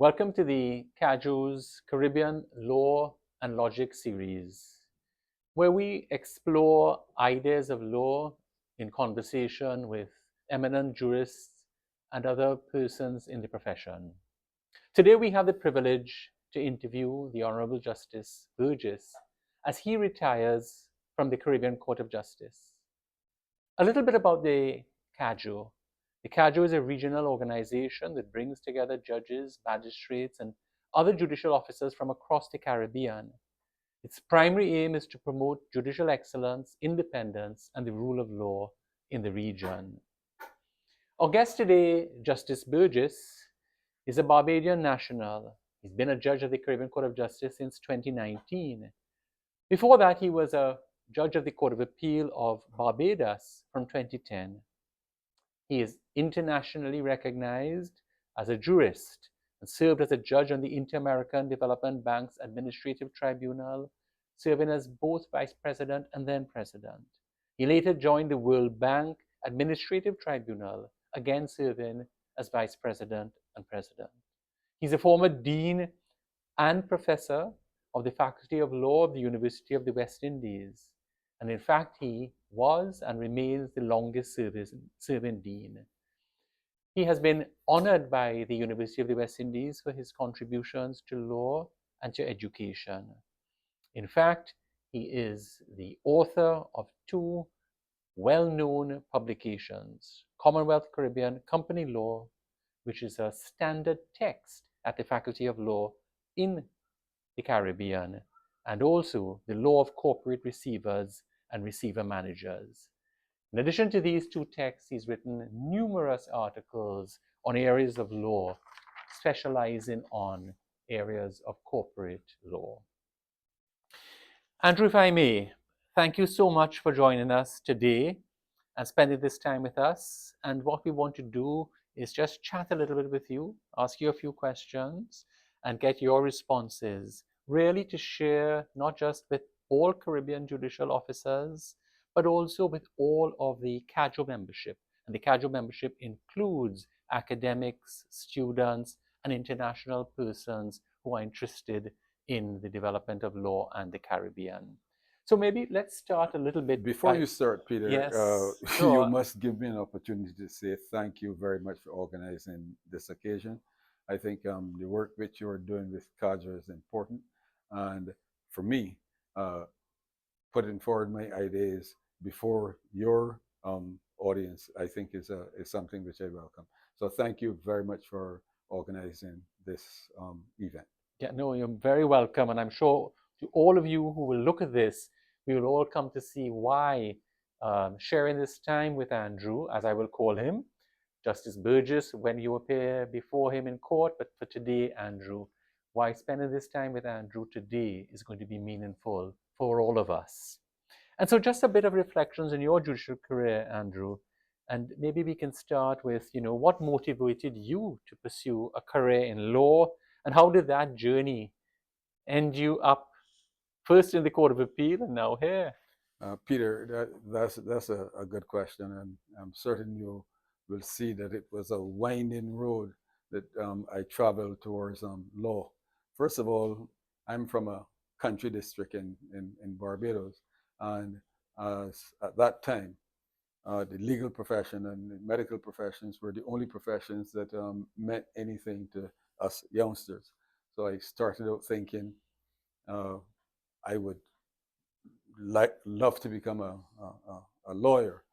Welcome to the CAJO's Caribbean Law and Logic series, where we explore ideas of law in conversation with eminent jurists and other persons in the profession. Today we have the privilege to interview the Honourable Justice Burgess as he retires from the Caribbean Court of Justice. A little bit about the CAJO. The CAJO is a regional organization that brings together judges, magistrates, and other judicial officers from across the Caribbean. Its primary aim is to promote judicial excellence, independence, and the rule of law in the region. Our guest today, Justice Burgess, is a Barbadian national. He's been a judge of the Caribbean Court of Justice since 2019. Before that, he was a judge of the Court of Appeal of Barbados from 2010. He is internationally recognized as a jurist and served as a judge on the Inter-American Development Bank's Administrative Tribunal, serving as both vice president and then president. He later joined the World Bank Administrative Tribunal, again serving as vice president and president. He's a former dean and professor of the Faculty of Law of the University of the West Indies. And in fact, he was and remains the longest serving dean. He has been honored by the University of the West Indies for his contributions to law and to education. In fact, he is the author of two well-known publications, Commonwealth Caribbean Company Law, which is a standard text at the Faculty of Law in the Caribbean, and also the Law of Corporate Receivers and Receiver Managers. In addition to these two texts, he's written numerous articles on areas of law, specializing on areas of corporate law. Andrew, if I may, thank you so much for joining us today and spending this time with us. And what we want to do is just chat a little bit with you, ask you a few questions, and get your responses, really to share not just with all Caribbean judicial officers, but also with all of the CAJO membership. And the CAJO membership includes academics, students, and international persons who are interested in the development of law and the Caribbean. So maybe let's start a little bit. Before you start, Peter, yes, you must give me an opportunity to say thank you very much for organizing this occasion. I think the work which you are doing with CAJO is important. And for me, putting forward my ideas before your audience, I think is something which I welcome. So thank you very much for organizing this event. Yeah, no, you're very welcome. And I'm sure to all of you who will look at this, we will all come to see why sharing this time with Andrew, as I will call him, Justice Burgess, when you appear before him in court, but for today, Andrew, why spending this time with Andrew today is going to be meaningful for all of us. And so just a bit of reflections on your judicial career, Andrew, and maybe we can start with, what motivated you to pursue a career in law, and how did that journey end you up first in the Court of Appeal and now here? Peter, that's a good question, and I'm certain you will see that it was a winding road that I traveled towards law. First of all, I'm from a country district in Barbados, and at that time, the legal profession and the medical professions were the only professions that meant anything to us youngsters. So I started out thinking I would love to become a lawyer.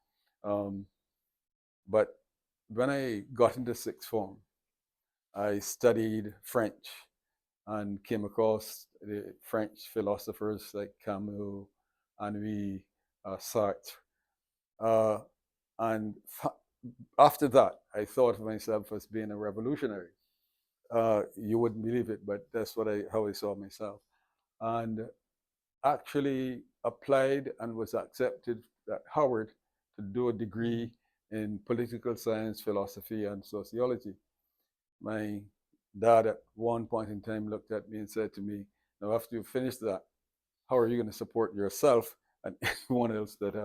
But when I got into sixth form, I studied French and came across the French philosophers like Camus, Henri, Sartre. And after that, I thought of myself as being a revolutionary. You wouldn't believe it, but that's how I saw myself. And actually applied and was accepted at Howard to do a degree in political science, philosophy, and sociology. My dad at one point in time looked at me and said to me, now after you finish that, how are you going to support yourself and anyone else that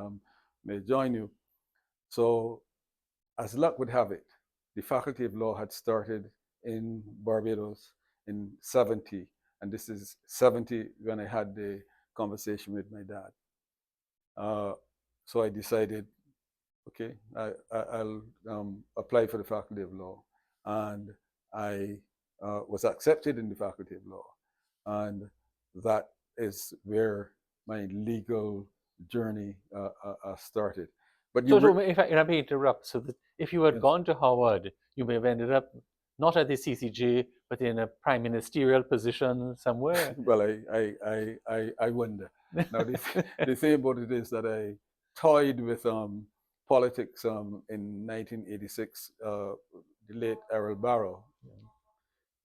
may join you? So as luck would have it, the Faculty of Law had started in Barbados in 70. And this is 70 when I had the conversation with my dad. So I decided, okay, I'll apply for the Faculty of Law. And I was accepted in the Faculty of Law. And that is where my legal journey started. But So, if I may interrupt, so that if you had yes. gone to Howard, you may have ended up not at the CCJ, but in a prime ministerial position somewhere. Well, I wonder. Now, the thing about it is that I toyed with politics in 1986. The late Errol Barrow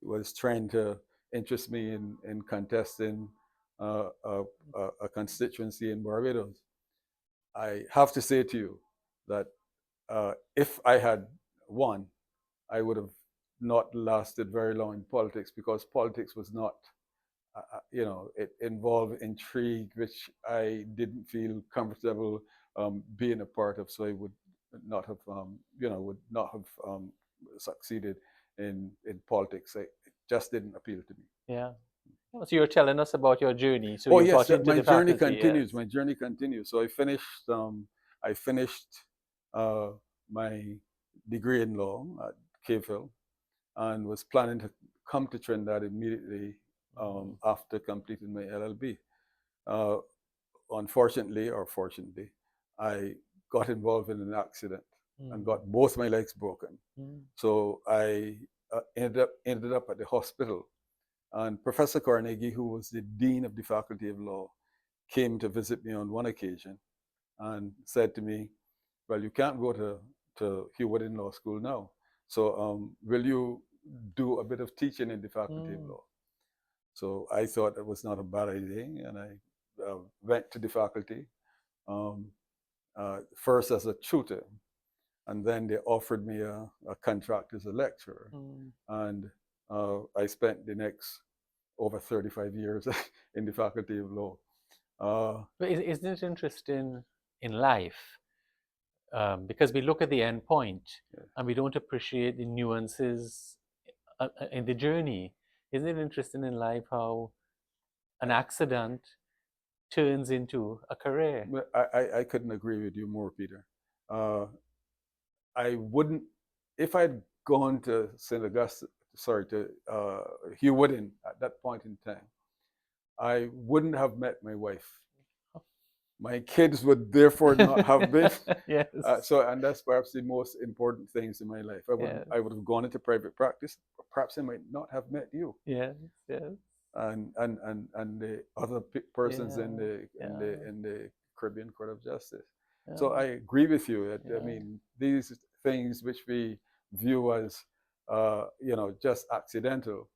was trying to interest me in contesting a constituency in Barbados. I have to say to you that if I had won, I would have not lasted very long in politics, because politics was not, it involved intrigue, which I didn't feel comfortable being a part of. So I would not have, succeeded in politics. It just didn't appeal to me. Yeah. So you're telling us about your journey. So Oh you yes, got into my the journey faculty. continues. Yes. My journey continues. So I finished my degree in law at CAJO, and was planning to come to Trinidad immediately after completing my LLB. Unfortunately, or fortunately, I got involved in an accident and got both my legs broken. So I ended up at the hospital. And Professor Carnegie, who was the dean of the Faculty of Law, came to visit me on one occasion and said to me, well, you can't go to Hugh Woodin Law School now. So will you do a bit of teaching in the Faculty of Law? So I thought that was not a bad idea, and I went to the faculty, first as a tutor, and then they offered me a contract as a lecturer. And I spent the next over 35 years in the Faculty of Law. But isn't it interesting in life? Because we look at the end point, and we don't appreciate the nuances in the journey. Isn't it interesting in life how an accident turns into a career? I couldn't agree with you more, Peter. I wouldn't, if I'd gone to St. Augustine, to Hugh Woodin at that point in time, I wouldn't have met my wife. My kids would therefore not have been. Yes. And that's perhaps the most important things in my life. I would have gone into private practice. Perhaps I might not have met you. Yes, yes. And the other persons in the Caribbean Court of Justice. So I agree with you. I mean, these things which we view as just accidental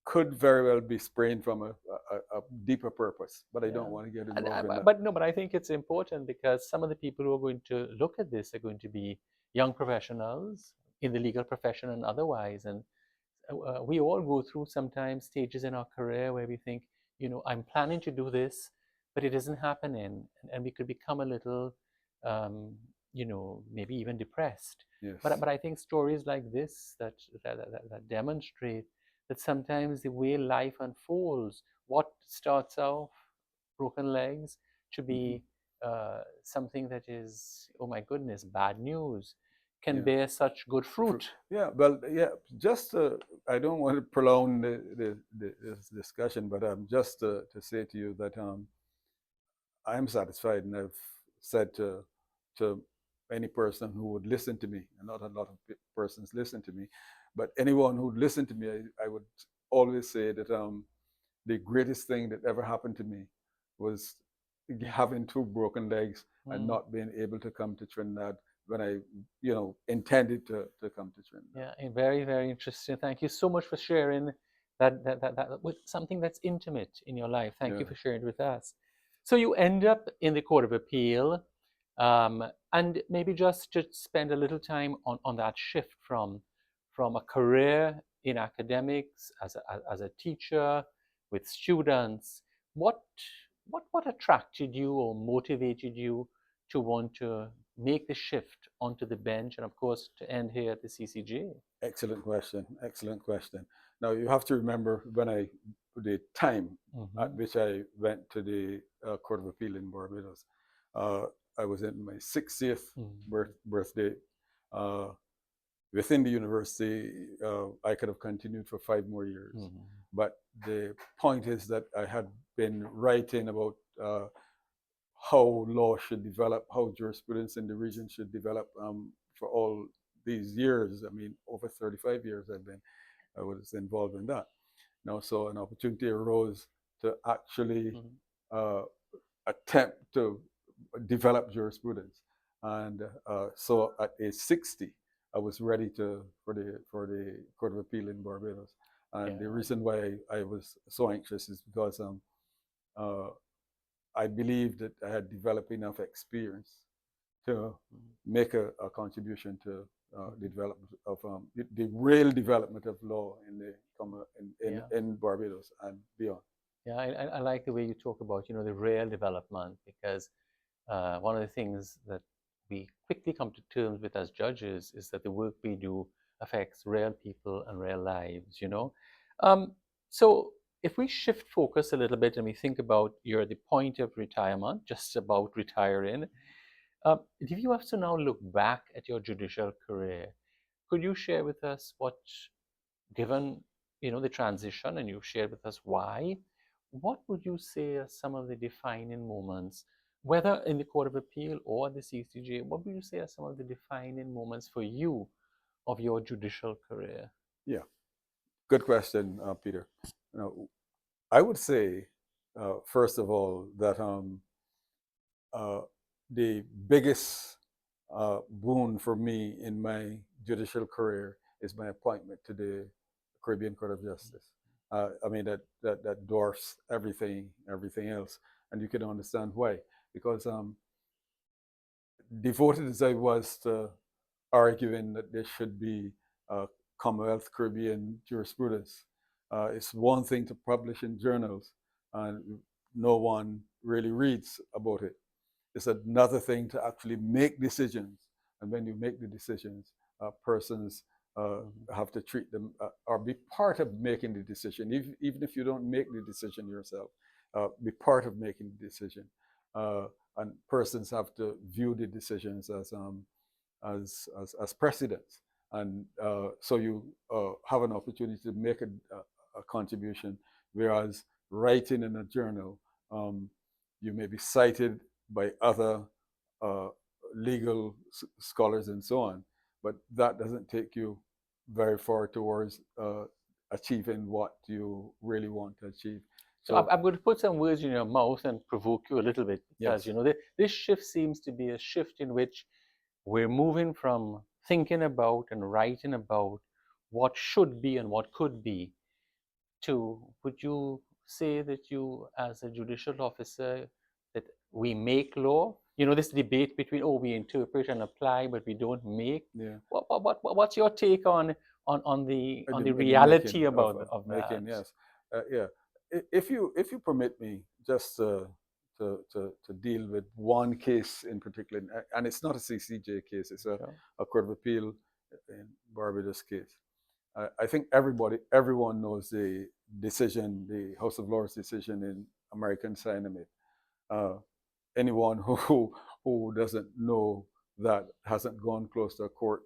could very well be sprained from a deeper purpose, but I don't want to get involved in that. But I think it's important, because some of the people who are going to look at this are going to be young professionals in the legal profession and otherwise, and we all go through sometimes stages in our career where we think, I'm planning to do this, but it isn't happening, and we could become a little, maybe even depressed. Yes. But I think stories like this that demonstrate that sometimes the way life unfolds, what starts off broken legs, to be something that is, oh my goodness, bad news, can bear such good fruit. Yeah, well, just I don't want to prolong this discussion, but just to say to you that I'm satisfied, and I've said to any person who would listen to me, and not a lot of persons listen to me, but anyone who would listen to me, I would always say that the greatest thing that ever happened to me was having two broken legs and not being able to come to Trinidad when I, intended to come to Trinidad. Yeah, very, very interesting. Thank you so much for sharing that with something that's intimate in your life. Thank you for sharing it with us. So you end up in the Court of Appeal, and maybe just to spend a little time on that shift from a career in academics as a teacher with students. What attracted you or motivated you to want to make the shift onto the bench and, of course, to end here at the CCJ? Excellent question. Excellent question. Now you have to remember the time at which I went to the Court of Appeal in Barbados. Uh, I was in my 60th birthday. Uh, within the university, I could have continued for 5 more years. But the point is that I had been writing about how law should develop, how jurisprudence in the region should develop for all these years. I mean, over 35 years I was involved in that. Now, so an opportunity arose to actually attempt to develop jurisprudence. And so at age 60, I was ready for the Court of Appeal in Barbados. And the reason why I was so anxious is because I believed that I had developed enough experience to make a contribution to the development of the real development of law in Barbados and beyond. Yeah, I like the way you talk about, the real development, because one of the things that we quickly come to terms with as judges is that the work we do affects real people and real lives, So if we shift focus a little bit and we think about you're at the point of retirement, just about retiring, if you have to now look back at your judicial career, could you share with us what, given the transition, and you shared with us why, what would you say are some of the defining moments, whether in the Court of Appeal or the CCJ? What would you say are some of the defining moments for you of your judicial career? Yeah, good question, Peter. I would say, first of all, that the biggest boon for me in my judicial career is my appointment to the Caribbean Court of Justice. I mean, that dwarfs everything else, and you can understand why. Because devoted as I was to arguing that there should be Commonwealth Caribbean jurisprudence, it's one thing to publish in journals, and no one really reads about it. It's another thing to actually make decisions, and when you make the decisions, persons have to treat them or be part of making the decision, even if you don't make the decision yourself. Be part of making the decision, and persons have to view the decisions as precedents, and so you have an opportunity to make a contribution. Whereas writing in a journal, you may be cited by other legal scholars and so on, but that doesn't take you very far towards achieving what you really want to achieve. So I'm going to put some words in your mouth and provoke you a little bit, because this shift seems to be a shift in which we're moving from thinking about and writing about what should be and what could be to, would you say that you, as a judicial officer, that we make law? This debate between, we interpret and apply, but we don't make. Yeah. What's your take on the reality of that? Making, yes. Yeah. If you permit me just to deal with one case in particular, and it's not a CCJ case, it's a Court of Appeal in Barbados case. I think everyone knows the decision, the House of Lords decision in American Cyanamid. Anyone who doesn't know that hasn't gone close to a court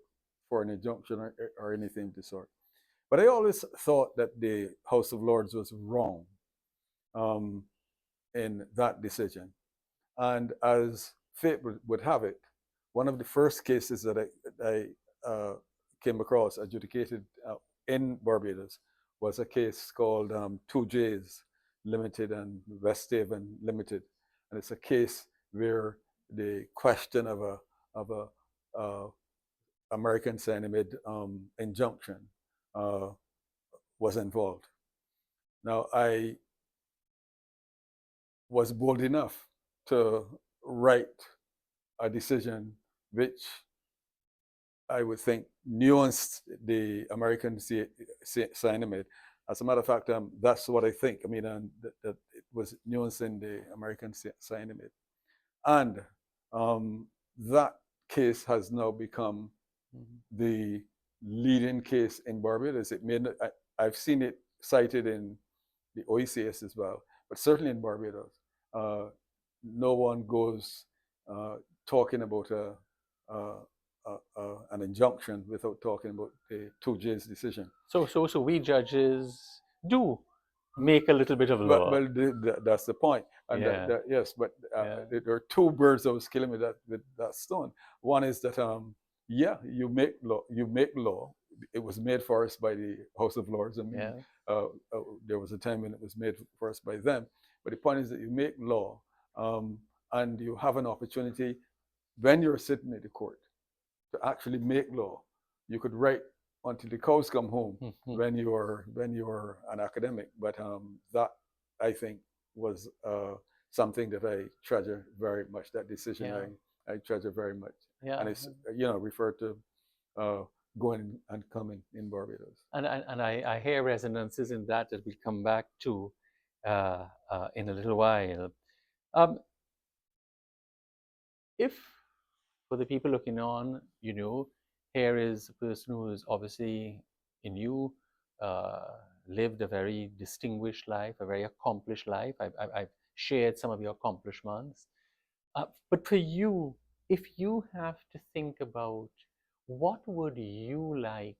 for an injunction or anything of the sort. But I always thought that the House of Lords was wrong in that decision. And as fate would have it, one of the first cases that I came across adjudicated in Barbados was a case called 2Js Limited and West Haven Limited. And it's a case where the question of a American Cyanamid injunction was involved. Now, I was bold enough to write a decision which I would think nuanced the American Cyanamid. As a matter of fact, that's what I think. I mean, that it was nuancing the American Cyanamid. And that case has now become the leading case in Barbados. I've seen it cited in the OECS as well, but certainly in Barbados, no one goes talking about an injunction without talking about the 2J's decision. So we judges do make a little bit of law. Well, that's the point. And Yeah. yes, but Yeah. there are two birds I was killing with that stone. One is that yeah, you make law. You make law. It was made for us by the House of Lords. I mean, Yeah. there was a time when it was made for us by them. But the point is that you make law, and you have an opportunity when you're sitting in the court to actually make law. You could write until the cows come home when you're an academic. But that, I think, was something that I treasure very much. That decision, Yeah. I treasure very much. Yeah. And it's referred to going and coming in Barbados. And I hear resonances in that we'll come back to in a little while. If, for the people looking on, here is a person who is obviously in you, lived a very distinguished life, a very accomplished life. I've shared some of your accomplishments. But for you, if you have to think about what would you like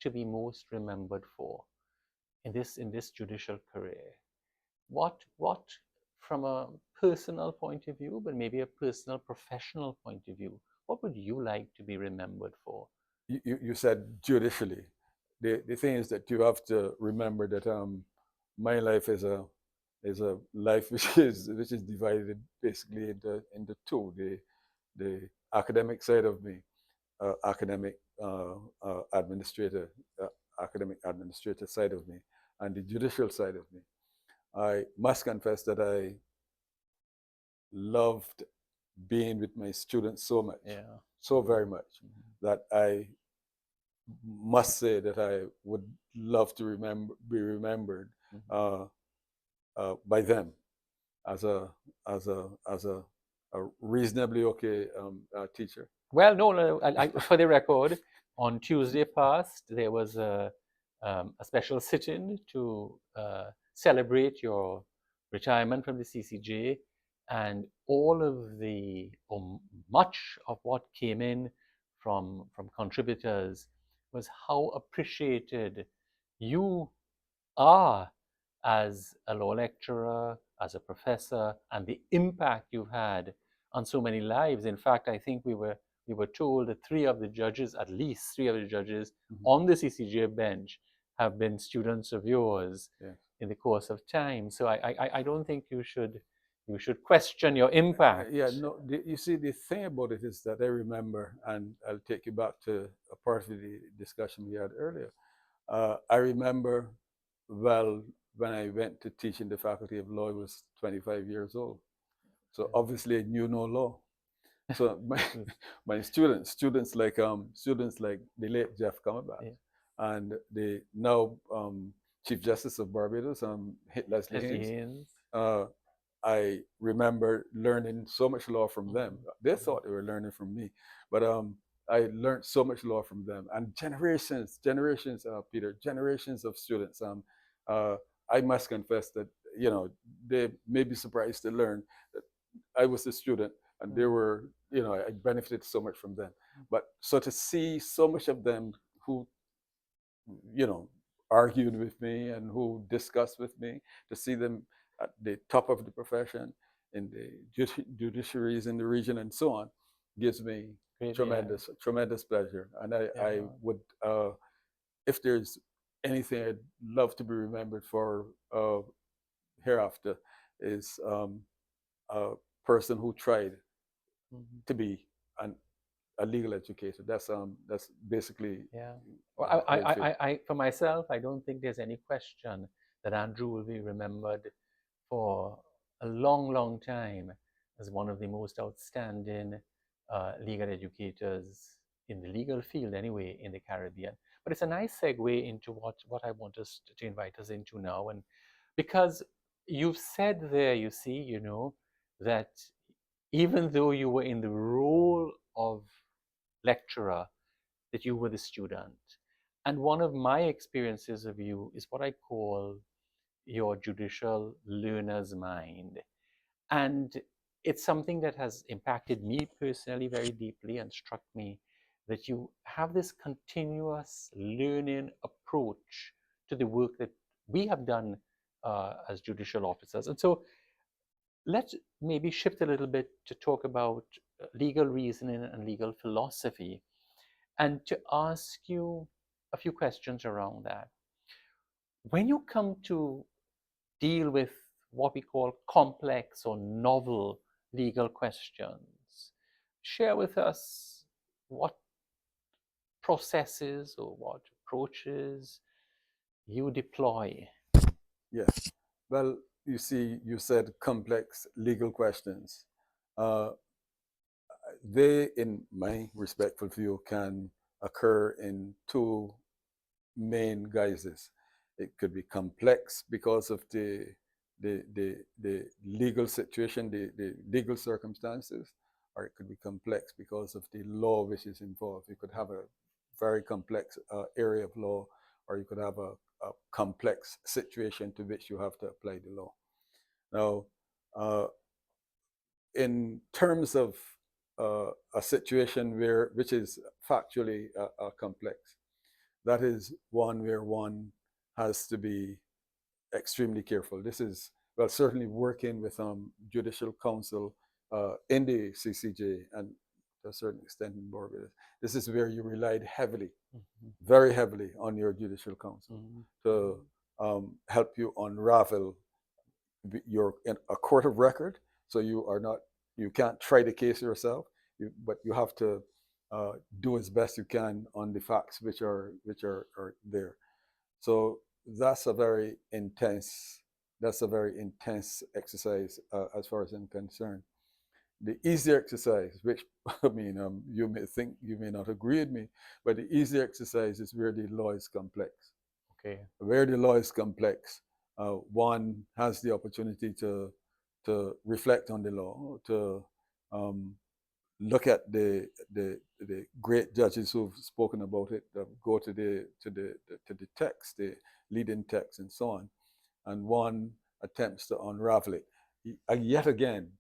to be most remembered for in this judicial career, what from a personal point of view, but maybe a personal professional point of view, what would you like to be remembered for? You said judicially. The thing is that you have to remember that my life is a life which is divided basically into two. The academic side of me, academic administrator, academic administrator side of me, and the judicial side of me. I must confess that I loved being with my students so much, so very much, that I must say that I would love to be remembered by them as a reasonably okay teacher. Well, no, for the record, on Tuesday past there was a special sit-in to celebrate your retirement from the CCJ, and all of the, or much of what came in from contributors was how appreciated you are as a law lecturer, as a professor, and the impact you've had on so many lives. In fact, I think we were told that at least three of the judges on the CCJ bench have been students of yours in the course of time. So I don't think you should question your impact. Yeah, no. You see, the thing about it is that I remember, and I'll take you back to a part of the discussion we had earlier. I remember well when I went to teach in the Faculty of Law. I was 25 years old, so obviously I knew no law. So my students like the late Jeff Comerbat, and the now Chief Justice of Barbados, Leslie Haynes. I remember learning so much law from them. They thought they were learning from me, but I learned so much law from them, and generations, Peter, generations of students. I must confess that they may be surprised to learn that I was a student and they were, I benefited so much from them. But so to see so much of them who, argued with me and who discussed with me, to see them at the top of the profession in the judiciaries in the region and so on, gives me tremendous pleasure. And I would, if there's anything I'd love to be remembered for hereafter, is a person who tried to be a legal educator. That's basically. Well, I for myself, I don't think there's any question that Andrew will be remembered for a long time as one of the most outstanding legal educators in the legal field, anyway, in the Caribbean. But it's a nice segue into what I want us to invite us into now, and because you've said there, you see, that even though you were in the role of lecturer, that you were the student. And one of my experiences of you is what I call your judicial learner's mind. And it's something that has impacted me personally very deeply and struck me that you have this continuous learning approach to the work that we have done as judicial officers. And so let's maybe shift a little bit to talk about legal reasoning and legal philosophy, and to ask you a few questions around that. When you come to deal with what we call complex or novel legal questions, share with us what processes or what approaches you deploy. Yeah. Well, you see, you said complex legal questions. Uh, they, in my respectful view, can occur in two main guises. It could be complex because of the legal situation, the legal circumstances, or it could be complex because of the law which is involved. You could have a very complex area of law, or you could have a complex situation to which you have to apply the law. Now, uh, in terms of a situation which is factually complex, that is one where one has to be extremely careful. This is, well, certainly working with judicial counsel in the CCJ and to a certain extent in Barbados. This is where you relied heavily, very heavily on your judicial counsel to help you unravel you're in a court of record, so you are not, you can't try the case yourself, but you have to do as best you can on the facts which are there. So that's a very intense exercise as far as I'm concerned. The easy exercise, which I mean, you may think you may not agree with me, but the easy exercise is where the law is complex. Okay. Where the law is complex, one has the opportunity to reflect on the law, to look at the great judges who've spoken about it, go to the text, the leading text, and so on, and one attempts to unravel it. And yet again,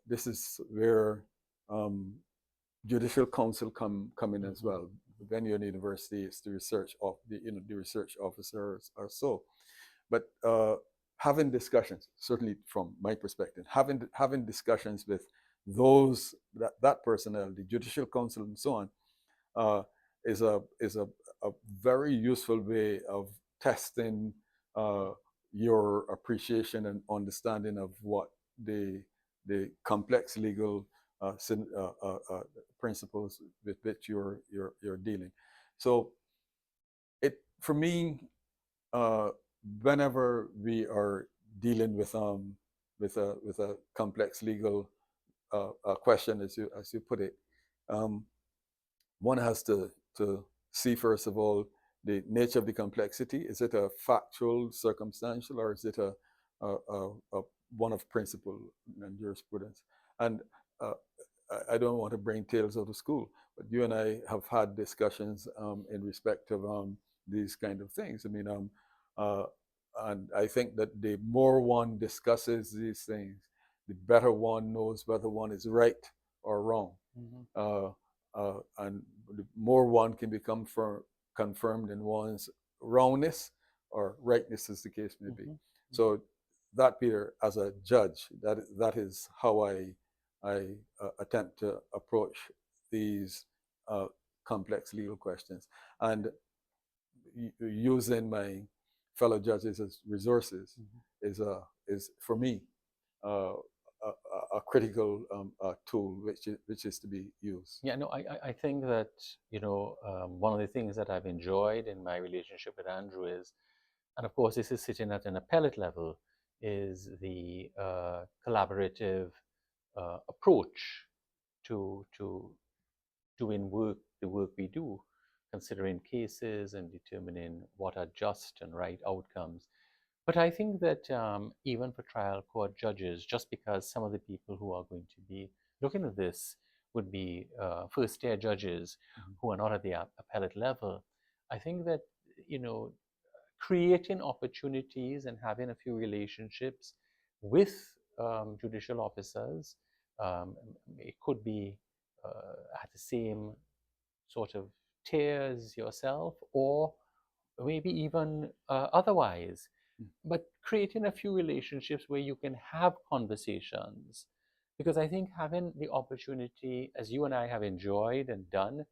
this is where judicial counsel come in as well. When you're in university, it's the research of the research officers or so. But having discussions, certainly from my perspective, having discussions with those that personnel, the judicial counsel and so on, is a very useful way of testing your appreciation and understanding of what the complex legal principles with which you're dealing. So it, for me, uh, whenever we are dealing with a complex legal question, as you put it, um, one has to see first of all the nature of the complexity. Is it a factual, circumstantial, or is it a one of principle and jurisprudence? And uh, I don't want to bring tales out of school, but you and I have had discussions in respect of these kind of things. I mean, uh, and I think that the more one discusses these things, the better one knows whether one is right or wrong. And the more one can become confirmed in one's wrongness or rightness, as the case may be. So that, Peter, as a judge, that is how I attempt to approach these complex legal questions, and using my fellow judges as resources is for me uh, a critical tool which is to be used. Yeah, no, I think that, one of the things that I've enjoyed in my relationship with Andrew is, and of course, this is sitting at an appellate level, is the collaborative approach to doing the work we do, considering cases and determining what are just and right outcomes. But I think that even for trial court judges, just because some of the people who are going to be looking at this would be first-tier judges who are not at the appellate level. I think that, you know, creating opportunities and having a few relationships with judicial officers, it could be at the same sort of tier as yourself, or maybe even otherwise. But creating a few relationships where you can have conversations. Because I think having the opportunity, as you and I have enjoyed and done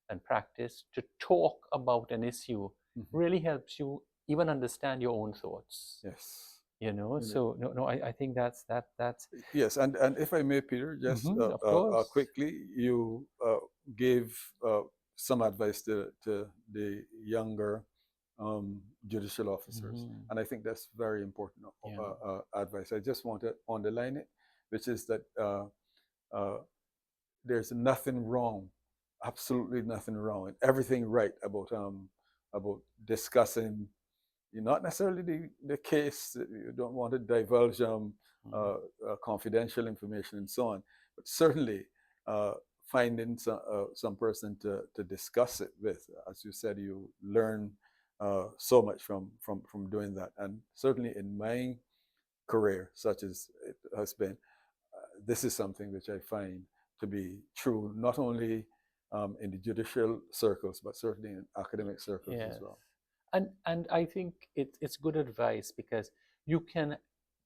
and practiced, to talk about an issue really helps you even understand your own thoughts. Yes. You know, so no, I think that's Yes, and if I may, Peter, just of course. quickly, you gave some advice to the younger judicial officers, and I think that's very important advice. I just want to underline it, which is that there's nothing wrong, absolutely nothing wrong, and everything right about discussing not necessarily the case. You don't want to divulge confidential information and so on, but certainly finding some person to discuss it with. As you said, you learn so much from doing that, and certainly in my career, such as it has been, this is something which I find to be true not only in the judicial circles, but certainly in academic circles as well. And I think it's good advice, because you can,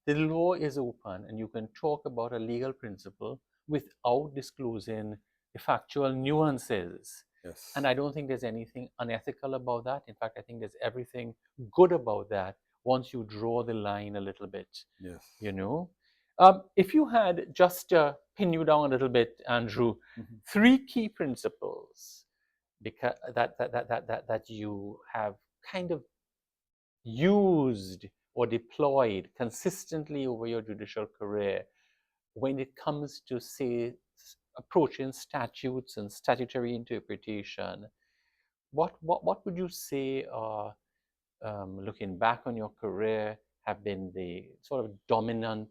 the law is open and you can talk about a legal principle without disclosing the factual nuances. Yes. And I don't think there's anything unethical about that. In fact, I think there's everything good about that once you draw the line a little bit. Yes. You know? If you had, just to pin you down a little bit, Andrew, 3 key principles because that you have kind of used or deployed consistently over your judicial career when it comes to, say, approaching statutes and statutory interpretation, what would you say are, looking back on your career, have been the sort of dominant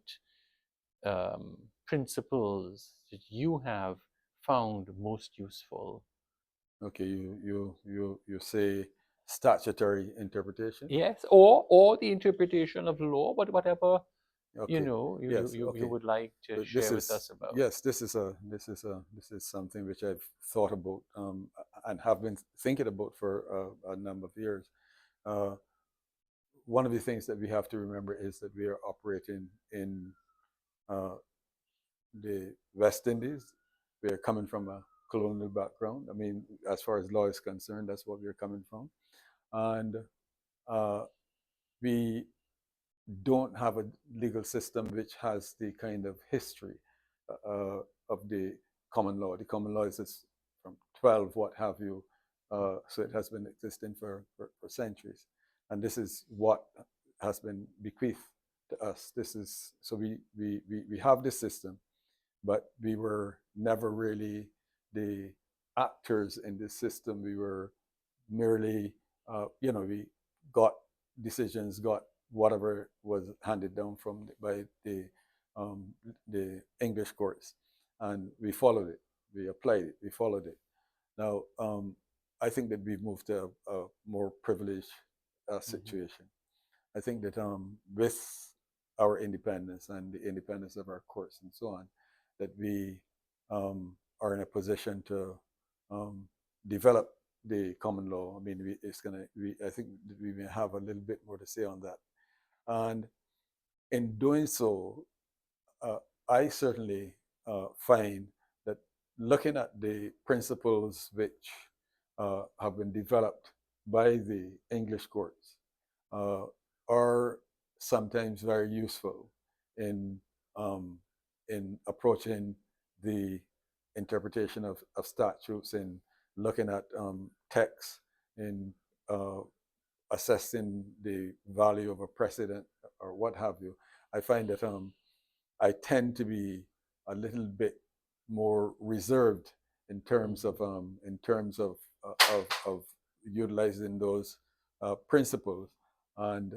principles that you have found most useful? Okay, you say statutory interpretation. Yes, or the interpretation of law, but whatever Okay. you would like to share with us about. Yes, this is something which I've thought about and have been thinking about for a number of years. One of the things that we have to remember is that we are operating in the West Indies. We are coming from a colonial background. I mean, as far as law is concerned, that's what we're coming from, and we don't have a legal system which has the kind of history of the common law. The common law is from 12, what have you. So it has been existing for centuries. And this is what has been bequeathed to us. This is, so we have this system, but we were never really the actors in this system. We were merely, we got decisions, got whatever was handed down from by the English courts, and we followed it, we applied it, we followed it. Now, I think that we've moved to a more privileged situation. I think that with our independence and the independence of our courts and so on, that we are in a position to develop the common law. I mean, I think that we may have a little bit more to say on that. And in doing so, I certainly find that looking at the principles which have been developed by the English courts are sometimes very useful in approaching the interpretation of statutes, in looking at texts, in assessing the value of a precedent or what have you. I find that I tend to be a little bit more reserved in terms of utilizing those principles. And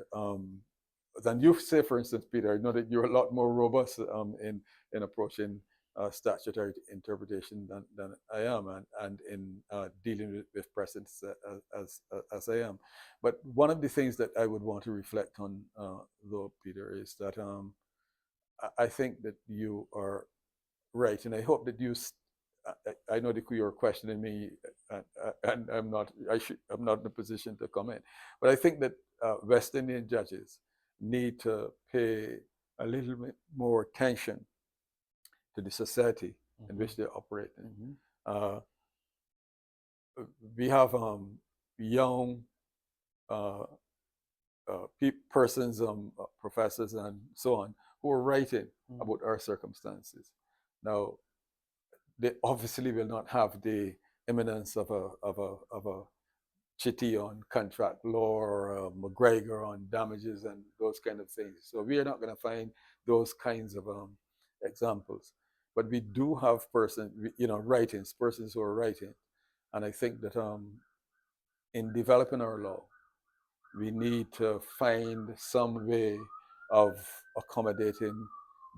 than you say, for instance, Peter, I know that you're a lot more robust in approaching statutory interpretation than I am, and in dealing with precedents as I am. But one of the things that I would want to reflect on, though, Peter, is that I think that you are right, and I hope that I know that you are questioning me, and I'm not. I'm not in a position to comment, but I think that West Indian judges need to pay a little bit more attention to the society in which they operate in. We have young persons, professors, and so on, who are writing about our circumstances. Now, they obviously will not have the eminence of a Chitty on contract law or McGregor on damages and those kind of things. So we are not going to find those kinds of examples. But we do have persons who are writing. And I think that in developing our law, we need to find some way of accommodating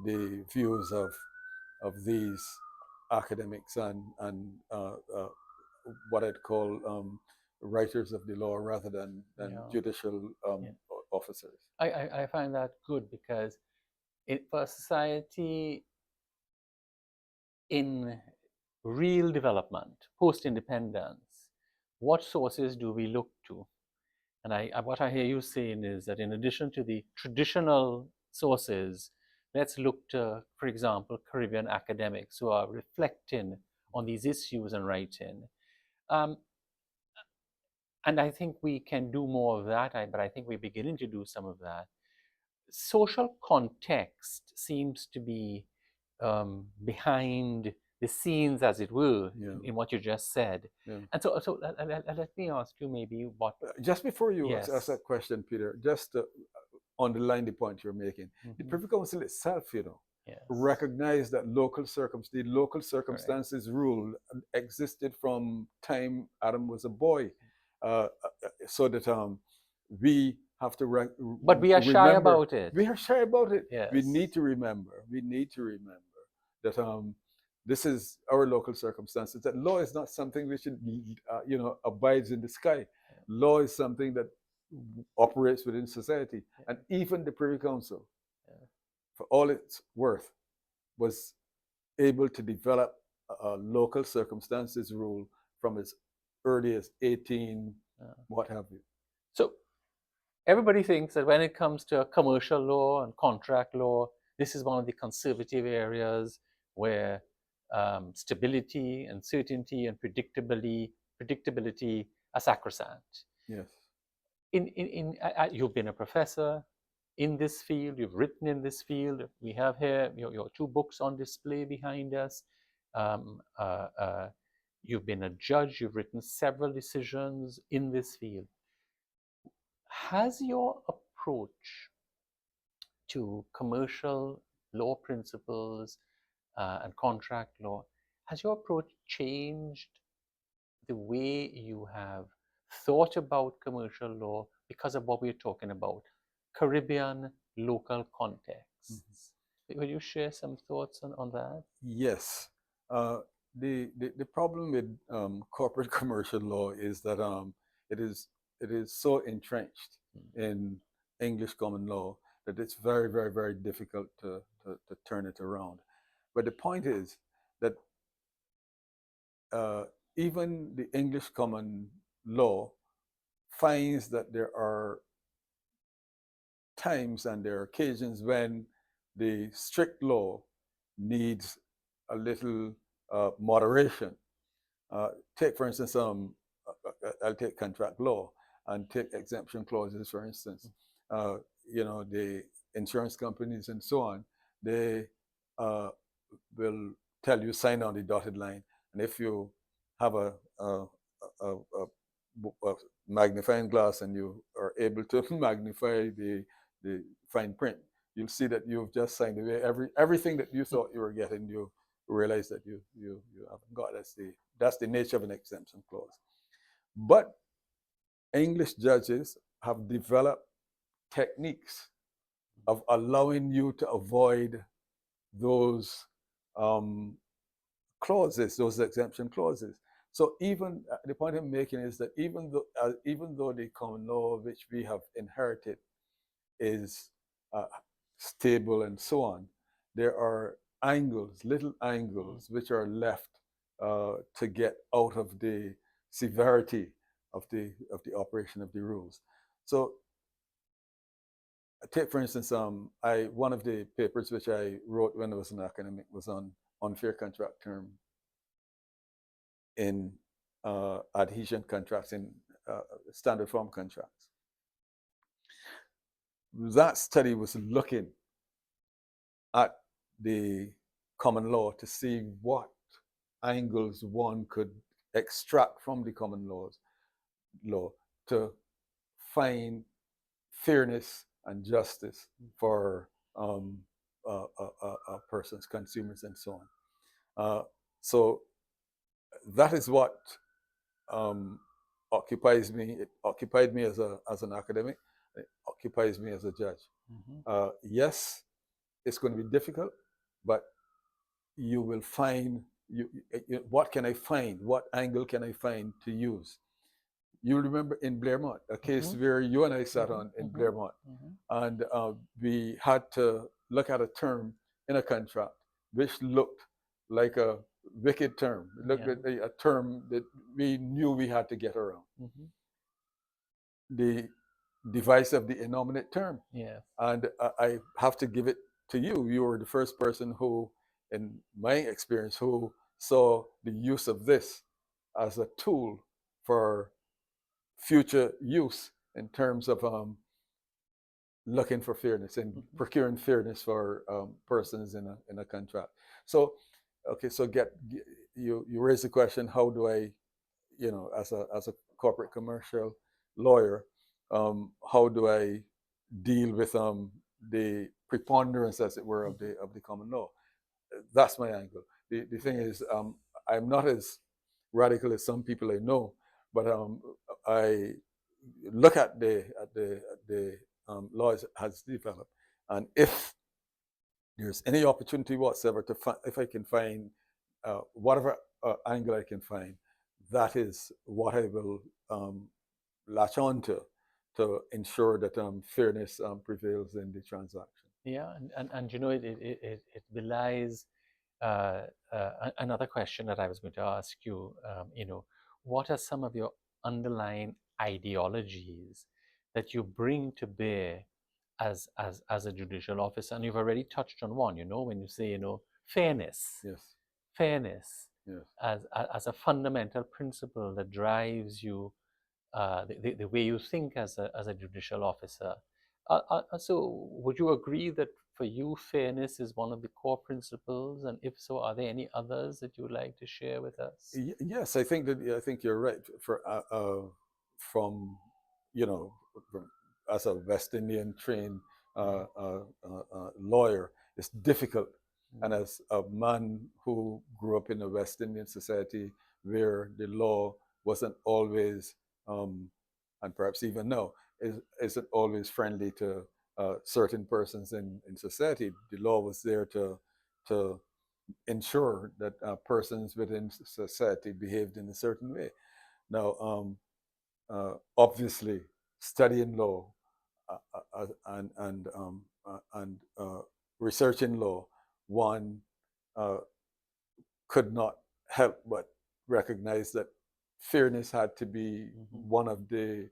the views of these academics and what I'd call writers of the law rather than judicial officers. I find that good because for a society in real development, post-independence, what sources do we look to? And what I hear you saying is that in addition to the traditional sources, let's look to, for example, Caribbean academics who are reflecting on these issues and writing. And I think we can do more of that, but I think we're beginning to do some of that. Social context seems to be behind the scenes, as it were, in what you just said. And so let me ask you maybe what... Just before you ask that question, Peter, just to underline the point you're making, the Privy Council itself, recognized that the local circumstances rule existed from time Adam was a boy, so that we have to but we are shy about it. We are shy about it. Yes. We need to remember that this is our local circumstances. That law is not something which abides in the sky. Law is something that operates within society, and even the Privy Council, for all its worth, was able to develop a local circumstances rule from as early as 18, what have you. So everybody thinks that when it comes to commercial law and contract law, this is one of the conservative areas where stability and certainty and predictability are sacrosanct. Yes. You've been a professor in this field, you've written in this field. We have here your 2 books on display behind us. You've been a judge, you've written several decisions in this field. Has your approach to commercial law principles and contract law, has your approach changed the way you have thought about commercial law because of what we're talking about, Caribbean local contexts? Will you share some thoughts on that? Yes. The problem with corporate commercial law is that it is so entrenched in English common law that it's very, very, very difficult to turn it around. But the point is that even the English common law finds that there are times and there are occasions when the strict law needs a little moderation. Take, for instance, I'll take contract law and take exemption clauses, for instance. The insurance companies and so on, they will tell you sign on the dotted line, and if you have a magnifying glass and you are able to magnify the fine print, you'll see that you've just signed away everything that you thought you were getting. You realize that you haven't got. That's the nature of an exemption clause. But English judges have developed techniques of allowing you to avoid those clauses, those exemption clauses. So even the point I'm making is that even though the common law which we have inherited is stable and so on, there are angles, little angles, which are left to get out of the severity of the operation of the rules. So take for instance, one of the papers which I wrote when I was an academic was on unfair contract term in adhesion contracts, in standard form contracts. That study was looking at the common law to see what angles one could extract from the common law to find fairness and justice for persons, consumers, and so on. So that is what occupies me. It occupied me as an academic. It occupies me as a judge. Yes, it's going to be difficult, but you will find what can I find? What angle can I find to use? You remember in Blairmont, a case where you and I sat on in Blairmont, and we had to look at a term in a contract which looked like a wicked term. It looked like a term that we knew we had to get around. The device of the innominate term. And I have to give it to you. You were the first person who, in my experience, who saw the use of this as a tool for future use in terms of looking for fairness and procuring fairness for persons in a contract. So, okay, so you raise the question: how do I, as a corporate commercial lawyer, how do I deal with the preponderance, as it were, of the common law? That's my angle. The thing is, I'm not as radical as some people I know, but I look at the law has developed, and if there's any opportunity whatsoever if I can find whatever angle I can find, that is what I will latch on to ensure that fairness prevails in the transaction. Yeah, and it belies another question that I was going to ask you. What are some of your underlying ideologies that you bring to bear as a judicial officer? And you've already touched on one. When you say fairness. Yes. Fairness. Yes. As a fundamental principle that drives you, the way you think as a judicial officer. So would you agree that for you fairness is one of the core principles, and if so, are there any others that you would like to share with us? Yes, I think you're right. From as a West Indian trained lawyer, it's difficult. And as a man who grew up in a West Indian society where the law wasn't always, and perhaps even now, isn't always friendly to certain persons in society, the law was there to ensure that persons within society behaved in a certain way. Now, obviously, studying law and researching law, one could not help but recognize that fairness had to be one of the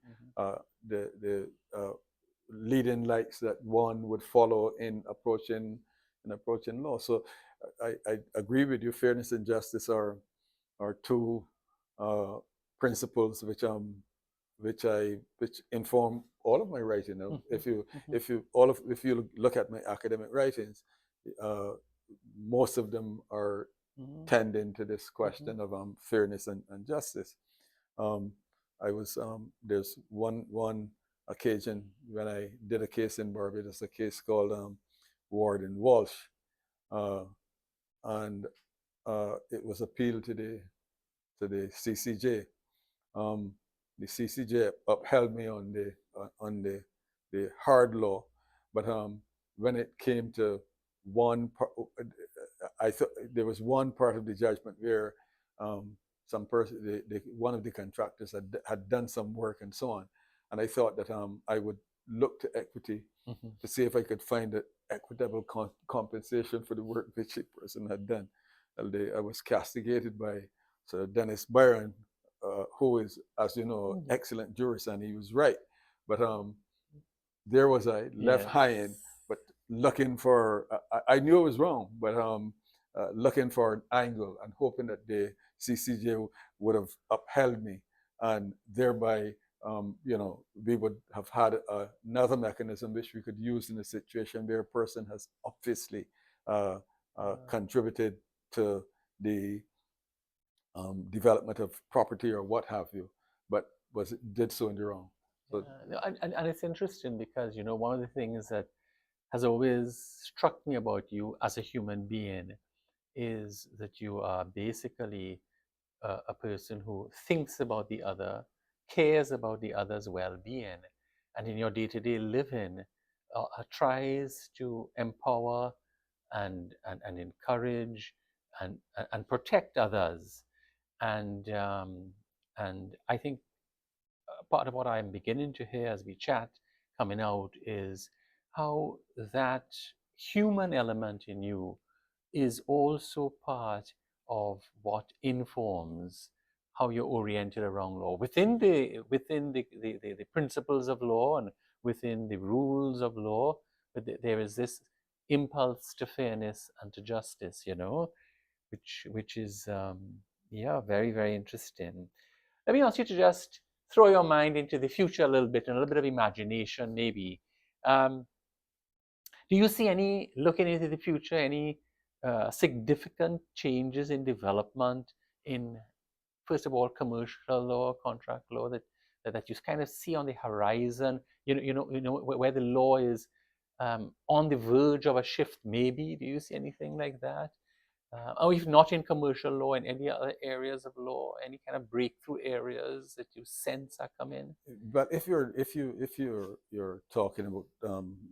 leading lights that one would follow in approaching law. So I agree with you. Fairness and justice are two principles which inform all of my writing. If you look at my academic writings, most of them are tending to this question of fairness and justice. There's one occasion when I did a case in Barbados, a case called Ward and Walsh, and it was appealed to the CCJ. The CCJ upheld me on the hard law, but when it came to I thought there was one part of the judgment where some person, one of the contractors had done some work and so on, and I thought that I would look to equity to see if I could find an equitable compensation for the work which the person had done. I was castigated by Sir Dennis Byron, who is, as you know, excellent jurist, and he was right. But there was I left hanging, but looking for. I knew it was wrong, but looking for an angle and hoping that the CCJ would have upheld me, and thereby, we would have had another mechanism which we could use in a situation where a person has obviously contributed to the development of property or what have you, but did so in the wrong. So, and it's interesting because one of the things that has always struck me about you as a human being is that you are basically a person who thinks about the other, cares about the other's well-being, and in your day-to-day living tries to empower and encourage and protect others. And I think part of what I'm beginning to hear as we chat coming out is how that human element in you is also part of what informs how you're oriented around law within the principles of law and within the rules of law. But there is this impulse to fairness and to justice, which is very, very interesting. Let me ask you to just throw your mind into the future a little bit and a little bit of imagination, maybe. Do you see looking into the future, any significant changes in development in, first of all, commercial law, contract law that you kind of see on the horizon? Where the law is on the verge of a shift, maybe. Do you see anything like that? Or if not in commercial law, in any other areas of law, any kind of breakthrough areas that you sense are coming? but if you're talking about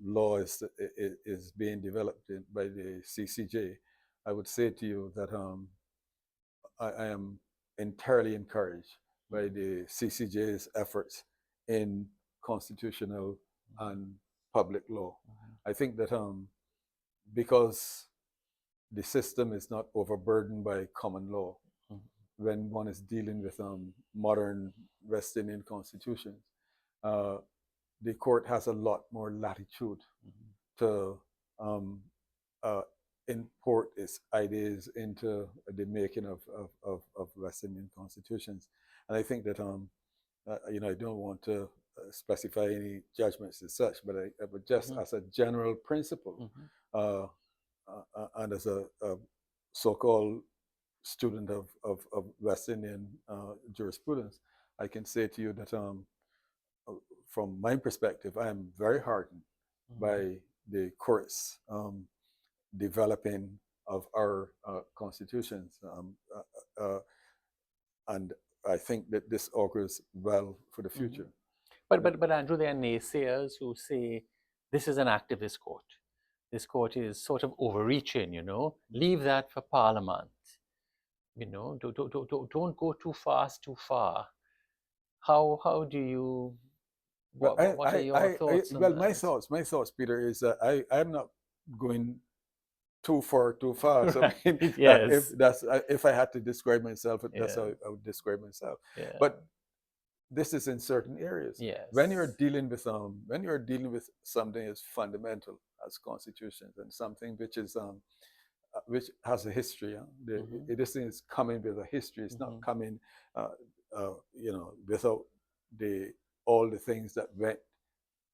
law is being developed by the CCJ, I would say to you that I am entirely encouraged by the CCJ's efforts in constitutional and public law. I think that because the system is not overburdened by common law when one is dealing with modern West Indian constitutions, the court has a lot more latitude to import its ideas into the making of West Indian constitutions. And I think that, I don't want to specify any judgments as such, but just as a general principle, and as a so-called student of West Indian jurisprudence, I can say to you that from my perspective, I am very heartened by the court's developing of our constitutions. And I think that this augurs well for the future. But Andrew, there are naysayers who say this is an activist court. This court is sort of overreaching, Leave that for Parliament. Don't go too fast, too far. How do you? What are your thoughts on that? My thoughts, Peter, is that I'm not going too far, too fast. Right. I mean, Yes. if I had to describe myself, that's how I would describe myself. Yeah. But this is in certain areas. Yes. When you're dealing with something as fundamental as constitutions and something which is which has a history, this thing is coming with a history. It's not coming, without all the things that went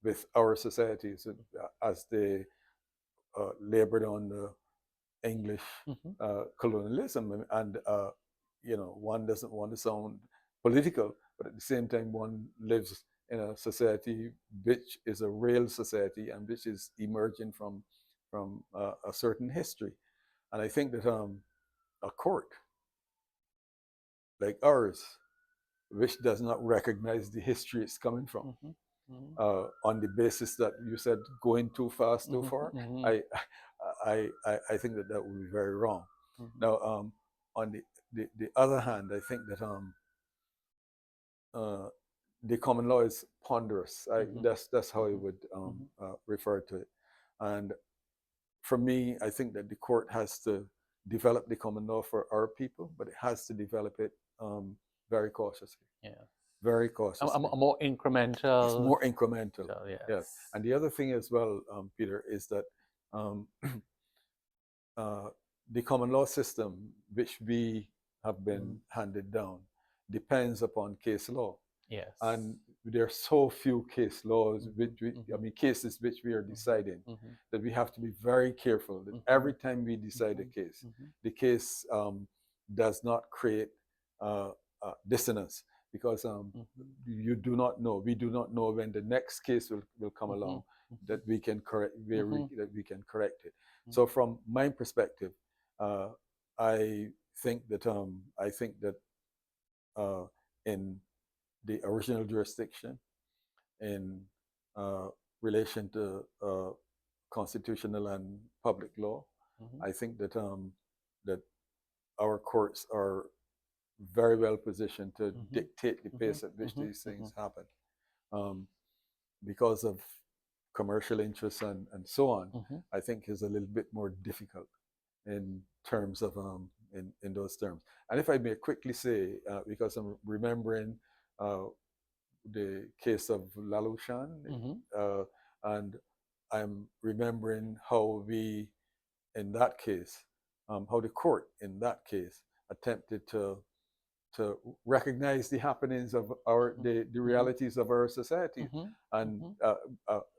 with our societies as they labored on the English colonialism, and one doesn't want to sound political, but at the same time, one lives in a society which is a real society and which is emerging from a certain history. And I think that a court like ours, which does not recognize the history it's coming from, on the basis that you said going too fast, too far, Mm-hmm. I, I think that that would be very wrong. Now, on the other hand, I think that the common law is ponderous. That's how I would refer to it. And for me, I think that the court has to develop the common law for our people, but it has to develop it very cautiously. Yeah. Very cautiously. A more incremental. It's more incremental. So, yes. Yes. And the other thing as well, Peter, is that the common law system, which we have been handed down, depends upon case law. Yes. And there are so few case laws, cases which we are deciding, that we have to be very careful that every time we decide a case, the case does not create dissonance, because you do not know, we do not know when the next case will come along that we can correct, that we can correct it. So from my perspective, I think that in the original jurisdiction, in relation to constitutional and public law, I think that that our courts are very well positioned to dictate the pace at which these things happen, because of commercial interests and so on. I think is a little bit more difficult in terms of in those terms. And if I may quickly say, because I'm remembering the case of Lalushan, and I'm remembering how we, in that case, how the court in that case attempted to recognize the happenings of the realities of our society, and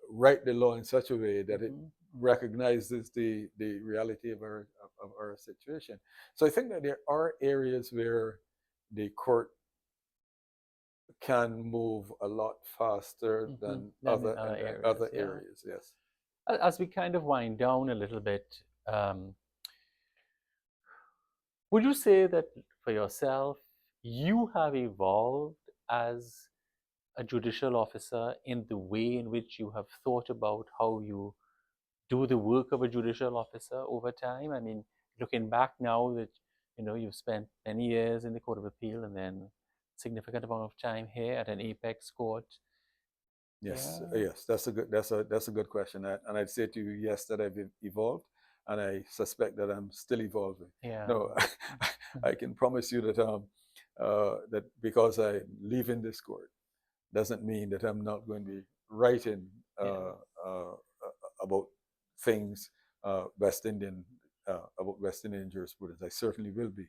write the law in such a way that it recognizes the reality of our situation. So I think that there are areas where the court can move a lot faster than other areas. Yes. As we kind of wind down a little bit, would you say that for yourself, you have evolved as a judicial officer in the way in which you have thought about how you do the work of a judicial officer over time? I mean, looking back now that you've spent many years in the Court of Appeal and then significant amount of time here at an apex court. Yes, yes, that's a good question, and I'd say to you, yes, that I've evolved, and I suspect that I'm still evolving. Yeah. No, I can promise you that that because I'm leaving this court doesn't mean that I'm not going to be writing about things West Indian about West Indian jurisprudence. I certainly will be,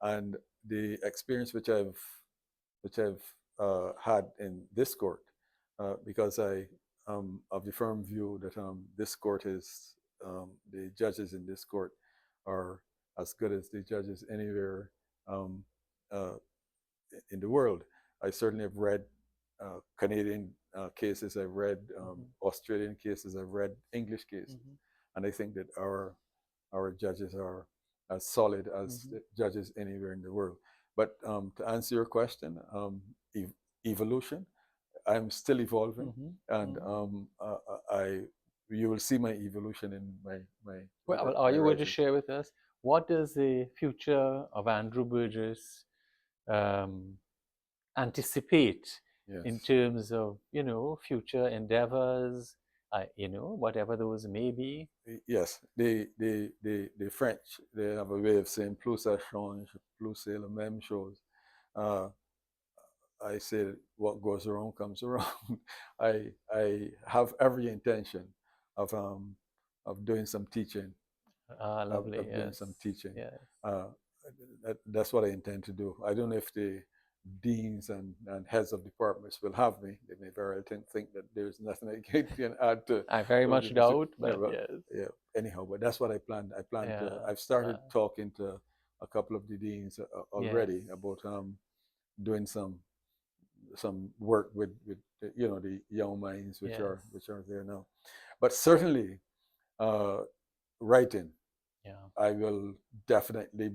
and the experience which I've had in this court, because I am of the firm view that this court is, the judges in this court are as good as the judges anywhere in the world. I certainly have read Canadian cases, I've read Australian cases, I've read English cases, and I think that our judges are as solid as the judges anywhere in the world. But to answer your question, evolution, I'm still evolving, and you will see my evolution in my. Well, are you going to share with us what does the future of Andrew Burgess anticipate in terms of future endeavors, whatever those may be? Yes, the French, they have a way of saying plus ça change, plus c'est la même chose. I say what goes around comes around. I have every intention of doing some teaching. Lovely. Of doing some teaching. Yes. That's what I intend to do. I don't know if the deans and heads of departments will have me. They may very well think that there's nothing I can add to. I very much doubt, but yes. Yeah. Anyhow, but that's what I planned. I plan to. I've started talking to a couple of the deans already about doing some work with the young minds which are there now. But certainly, writing. Yeah. I will definitely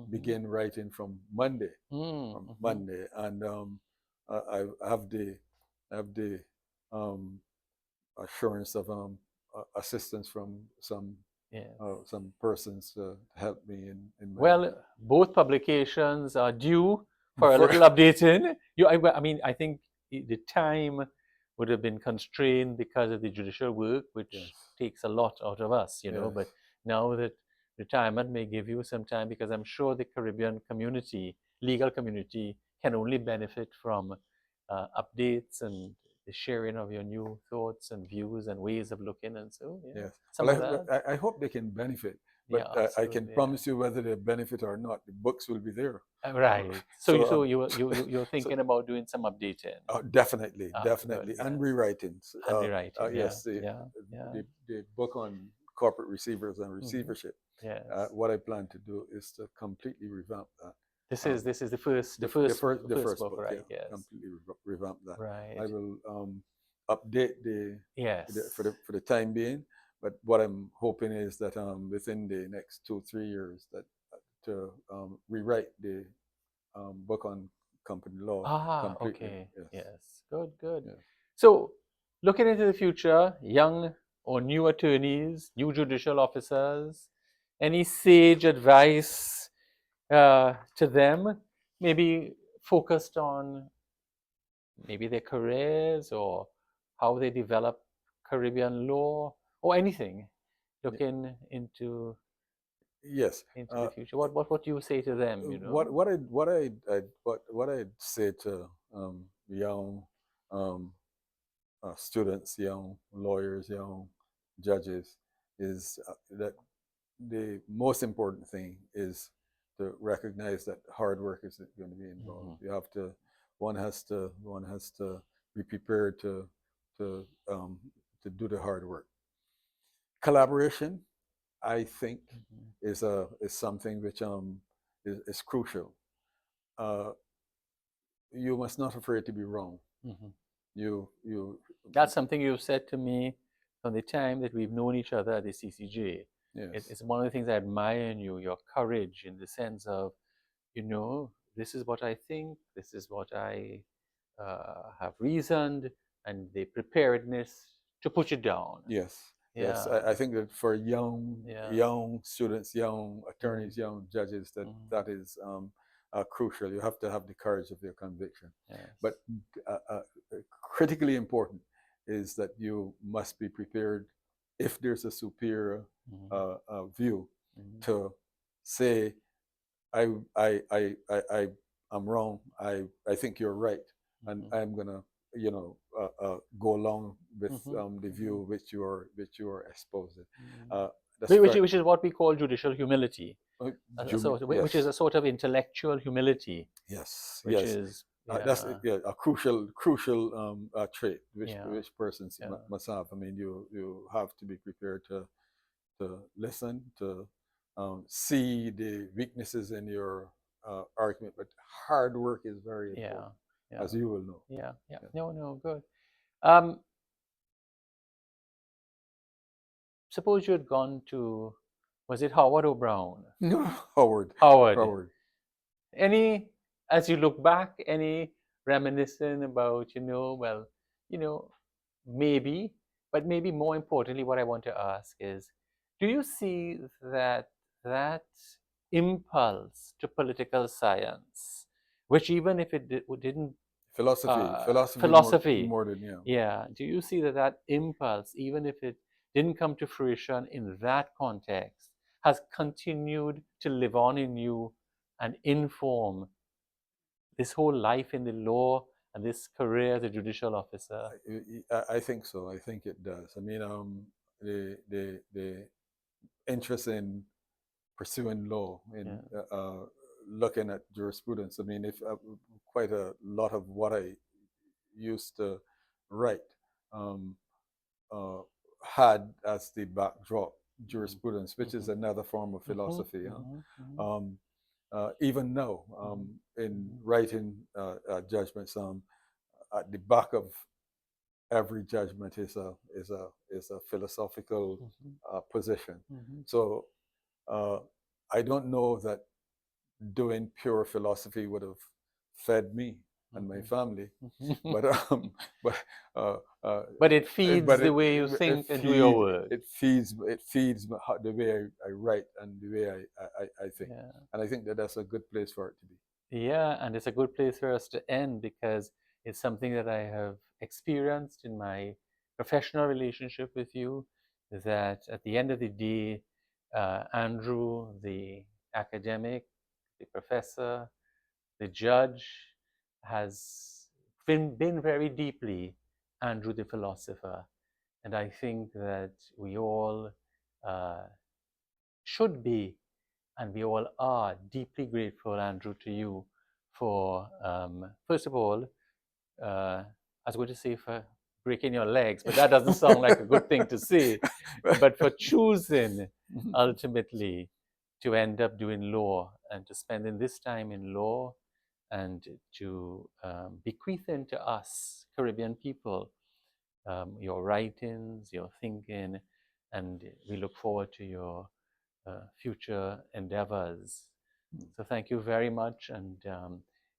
begin writing from Monday. And I have the have the assurance of assistance from Yes. some persons to help me in my Well, both publications are due for a for, little updating. I mean, I think the time would have been constrained because of the judicial work, which yes, takes a lot out of us, yes, But now that retirement may give you some time, because I'm sure the Caribbean community, legal community, can only benefit from updates and the sharing of your new thoughts and views and ways of looking. And so, yes. some of that. I hope they can benefit, but Yeah, I can absolutely. Yeah. promise you whether they benefit or not, the books will be there. Right. So, So so you're so thinking about doing some updating. definitely, Good. definitely, Yes. and rewritings. And rewriting. Yeah. Yes, Yeah. Yeah. the book on corporate receivers and Mhm. receivership. Yes. What I plan to do is to completely revamp that. This is the first The first book, book, right? yeah, Yes. completely revamp that. Right. I will update Yes. for the time being, but what I'm hoping is that within the next 2-3 years that to rewrite the book on company law completely. Okay. Yes. Yes. Good. Good. Yeah. So, looking into the future, young or new attorneys, new judicial officers, any sage advice to them? Maybe focused on maybe their careers or how they develop Caribbean law or anything looking Yes. into the future. What do you say to them? What I'd say to young um, students, young lawyers, young judges is that the most important thing is to recognize that hard work is going to be involved. Mm-hmm. You have to, one has to be prepared to um, to do the hard work. Collaboration, I think, Mm-hmm. is something which is crucial. Uh, you must not afraid to be wrong. Mm-hmm. You That's something you've said to me from the time that we've known each other at the CCJ. yes, It's one of the things I admire in you, your courage in the sense of, this is what I think, this is what I have reasoned, and the preparedness to put you down. yes, yes. Yeah. I think that for Yeah. young students, young attorneys, Mm-hmm. young judges, that is crucial. You have to have the courage of your conviction. Yes. But critically important is that you must be prepared if there's a superior view to say, I'm wrong. I think you're right, and I'm gonna go along with the view which you're exposing. Which is what we call judicial humility, which is Yes, a sort of intellectual humility, yes, which yes. is That's a crucial trait which persons must have. I mean, you have to be prepared to listen, to see the weaknesses in your argument. But hard work is very important, as you will know. Yeah. No, good. Suppose you had gone to, was it Howard or Brown? No, Howard. Howard. Any, as you look back, any reminiscing about, maybe, but maybe more importantly, what I want to ask is, do you see that impulse to political science, which even if it didn't philosophy, more than yeah, do you see that impulse, even if it didn't come to fruition in that context, has continued to live on in you and inform this whole life in the law and this career as a judicial officer? I think so. I think it does. I mean, the interest in pursuing law and looking at jurisprudence. I mean, if quite a lot of what I used to write had as the backdrop jurisprudence, which is another form of philosophy. Even now, in writing judgments, at the back of every judgment is a philosophical position. So I don't know that doing pure philosophy would have fed me. and my family. But but but it feeds but the way you think and do your work. it feeds the way I write and the way I think, Yeah. and I think that that's a good place for it to be. Yeah, and it's a good place for us to end because it's something that I have experienced in my professional relationship with you. That at the end of the day, Andrew, the academic, the professor, the judge, has been very deeply Andrew, the philosopher. And I think that we all uh, should be, and we all are deeply grateful, Andrew, to you for, first of all, I was going to say for breaking your legs, but that doesn't sound like a good thing to say, but for choosing ultimately to end up doing law and to spending this time in law and to bequeathing to us, Caribbean people, your writings, your thinking, and we look forward to your future endeavors. So thank you very much. And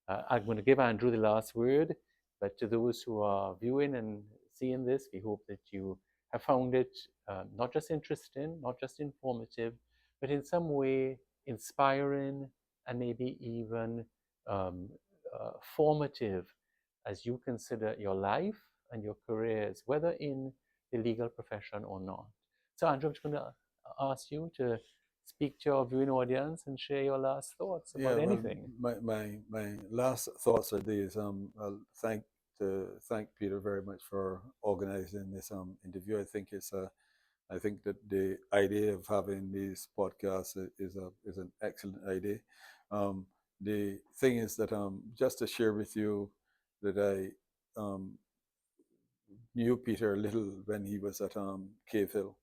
I'm going to give Andrew the last word. But to those who are viewing and seeing this, we hope that you have found it not just interesting, not just informative, but in some way inspiring and maybe even um, formative as you consider your life and your careers, whether in the legal profession or not. So Andrew, I'm just going to ask you to speak to your viewing audience and share your last thoughts Yeah, about well, anything. my last thoughts are these. I'll thank Peter very much for organizing this interview. I think that the idea of having these podcasts is an excellent idea. The thing is that just to share with you that I knew Peter a little when he was at Cave Hill,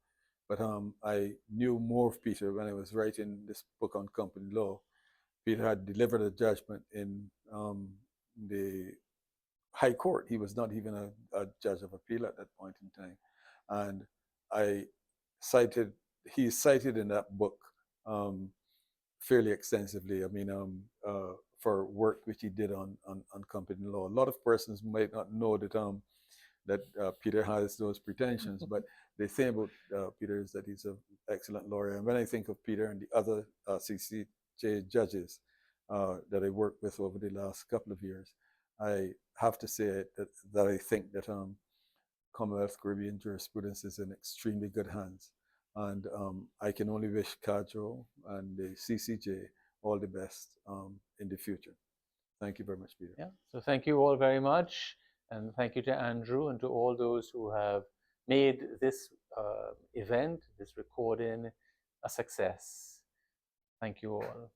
but I knew more of Peter when I was writing this book on company law. Peter had delivered a judgment in the High Court. He was not even a judge of appeal at that point in time, and I cited he's cited in that book um, fairly extensively. I mean, for work which he did on company law. A lot of persons might not know that Peter has those pretensions, but the thing about Peter is that he's an excellent lawyer. And when I think of Peter and the other CCJ judges that I worked with over the last couple of years, I have to say that I think that Commonwealth Caribbean jurisprudence is in extremely good hands. And I can only wish CAJO and the CCJ all the best in the future. Thank you very much, Peter. Yeah. So thank you all very much. And thank you to Andrew and to all those who have made this event, this recording, a success. Thank you all.